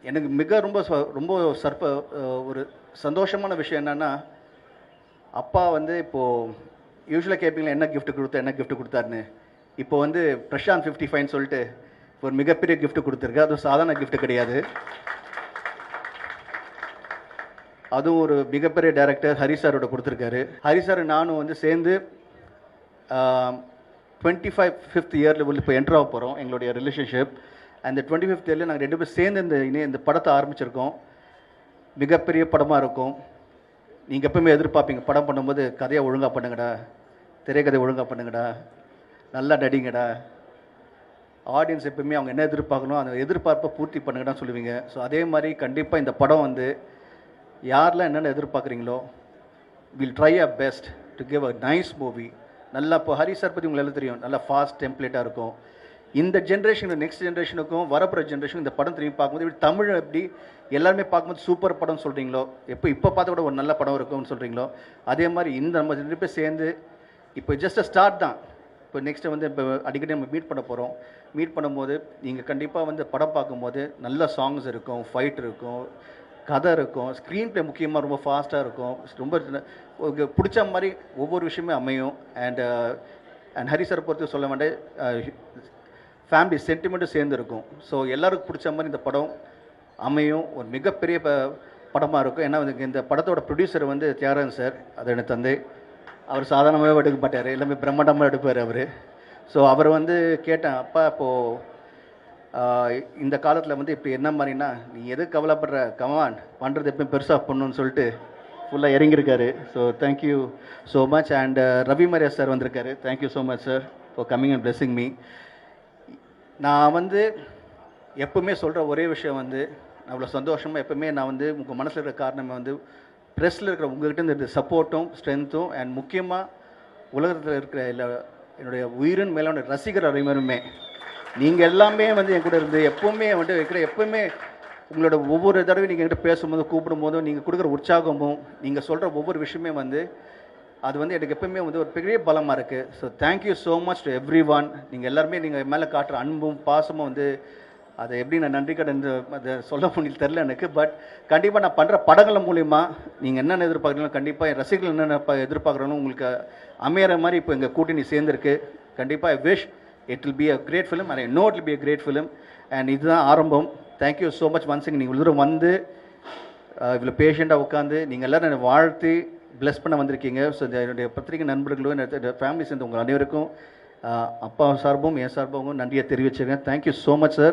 எனக்கு மிக ரொம்ப ஒரு சந்தோஷமான விஷயம் என்னன்னா, அப்பா வந்து இப்போது யூசுவலாக கேட்பீங்களா என்ன கிஃப்ட் கொடுத்தாருன்னு. இப்போ வந்து பிரசாந்த் 55ன்னு சொல்லிட்டு ஒரு மிகப்பெரிய கிஃப்ட் கொடுத்துருக்கு. அதுவும் சாதாரண கிஃப்ட் கிடையாது. அதுவும் ஒரு மிகப்பெரிய டைரக்டர் ஹரி சாரோட கொடுத்துருக்காரு. ஹரி சார் நானும் வந்து சேர்ந்து 25th இயரில் இப்போ என்ட்ரு ஆக போகிறோம் எங்களுடைய ரிலேஷன்ஷிப். அந்த 25th இயரில் நாங்கள் 2 பேரும் சேர்ந்து இந்த படத்தை ஆரம்பிச்சிருக்கோம். மிகப்பெரிய படமாக இருக்கும். நீங்கள் எப்பவுமே எதிர்பார்ப்பீங்க படம் பண்ணும்போது கதையை ஒழுங்காக பண்ணுங்கடா, திரைக்கதை ஒழுங்காக பண்ணுங்கடா, நல்லா நடிங்கடா. ஆடியன்ஸ் எப்பவுமே அவங்க என்ன எதிர்பார்க்கணும் அந்த எதிர்பார்ப்பை பூர்த்தி பண்ணுங்கடான்னு சொல்லுவீங்க. ஸோ அதே மாதிரி கண்டிப்பாக இந்த படம் வந்து யாரெல்லாம் என்னென்ன எதிர்பார்க்குறீங்களோ will try a best to give a nice movie. நல்லா இப்போ ஹரி சார் பற்றி உங்களுக்கு எல்லாம் தெரியும், நல்லா ஃபாஸ்ட் டெம்ப்ளேட்டாக இருக்கும். இந்த ஜென்ரேஷன் நெக்ஸ்ட் ஜென்ரேஷனுக்கும் வரப்போகிற ஜென்ரேஷன் இந்த படம் திரும்பி பார்க்கும்போது இப்படி தமிழ் எப்படி எல்லாருமே பார்க்கும்போது சூப்பர் படம் சொல்கிறீங்களோ, இப்போ பார்த்த கூட ஒரு நல்ல படம் இருக்கும்னு சொல்கிறீங்களோ, அதே மாதிரி இந்த நம்ம 2 பேர் சேர்ந்து இப்போ ஜஸ்ட் ஸ்டார்ட் தான். இப்போ நெக்ஸ்ட்டு வந்து இப்போ அடிக்கடி நம்ம மீட் பண்ண போகிறோம். மீட் பண்ணும்போது நீங்கள் கண்டிப்பாக வந்து படம் பார்க்கும்போது நல்ல சாங்ஸ் இருக்கும், ஃபைட் இருக்கும், கதை இருக்கும், ஸ்க்ரீன் ப்ளே முக்கியமாக ரொம்ப ஃபாஸ்ட்டாக இருக்கும், ரொம்ப பிடிச்ச மாதிரி ஒவ்வொரு விஷயமே அமையும். அண்ட் ஹரி சார் பொறுத்து சொல்ல வேண்டிய ஃபேமிலி சென்டிமெண்ட்டும் சேர்ந்து இருக்கும். ஸோ எல்லாருக்கும் பிடிச்ச மாதிரி இந்த படம் அமையும். ஒரு மிகப்பெரிய படமாக இருக்கும். ஏன்னா இந்த படத்தோட ப்ரொடியூசர் வந்து தியாகராஜன் சார், அது எனக்கு தந்தை. அவர் சாதாரணமாகவே எடுக்க மாட்டார், எல்லாமே பிரம்மாண்டமாக எடுப்பார் அவர். ஸோ அவர் வந்து கேட்டேன், அப்பா இப்போது இந்த காலத்தில் வந்து இப்போ என்ன மாதிரினா நீ எது கவலைப்படுற, கமான் பண்ணுறது எப்பயும் பெருசாக பண்ணணும்னு சொல்லிட்டு ஃபுல்லாக இறங்கியிருக்காரு. So thank you so much. And Ravi Maria sir வந்திருக்காரு. Thank you so much sir for coming and blessing me. நான் வந்து எப்பவுமே சொல்கிற ஒரே விஷயம் வந்து அவ்வளோ சந்தோஷமாக எப்பவுமே நான் வந்து உங்கள் மனசில் இருக்கிற காரணமே வந்து ப்ரெஸ்ஸில் இருக்கிற உங்கள்கிட்ட இந்த சப்போர்ட்டும் ஸ்ட்ரென்த்தும் அண்ட் முக்கியமாக உலகத்தில் இருக்கிற என்னுடைய உயிரின் மேலான ரசிகர் அனைவருமே நீங்கள் எல்லாமே வந்து என் கூட இருந்து எப்போவுமே வந்து எப்போவுமே உங்களோட ஒவ்வொரு தடவை நீங்கள் என்கிட்ட பேசும்போது கூப்பிடும் போதும் நீங்கள் கொடுக்குற உற்சாகமும் நீங்கள் சொல்கிற ஒவ்வொரு விஷயமே வந்து அது வந்து எனக்கு எப்பவுமே வந்து ஒரு பெரிய பலமாக இருக்குது. So thank you so much to every one. நீங்கள் எல்லாருமே நீங்கள் மேலே காட்டுற அன்பும் பாசமும் வந்து அதை எப்படி நான் நன்றி கடன் அதை சொல்ல முடியல தெரில எனக்கு. பட் கண்டிப்பாக நான் பண்ணுற படங்கள் மூலிமா நீங்கள் என்னென்ன எதிர்பார்க்குறீங்களோ கண்டிப்பாக என் ரசிகர்கள் என்னென்ன எதிர்பார்க்குறோன்னு உங்களுக்கு அமையிற மாதிரி இப்போ எங்கள் கூட்டணி சேர்ந்துருக்கு. கண்டிப்பாக I wish it will be a great film and I know it will be a great film. And இதுதான் ஆரம்பம். தேங்க்யூ ஸோ மச் ஒன்ஸ் நீங்கள் இவ்வளோ தூரம் வந்து இவ்வளோ பேஷண்ட்டாக உட்காந்து நீங்கள் எல்லோரும் என்னை வாழ்த்தி பிளஸ் பண்ண வந்திருக்கீங்க. ஸோ என்னுடைய பத்திரிகை நண்பர்களும் என்னுடைய ஃபேமிலி சேர்ந்து உங்கள் அனைவருக்கும் அப்பா சார்பும் என் சார்பும் நன்றியை தெரிவிச்சுருக்கேன். Thank you so much sir.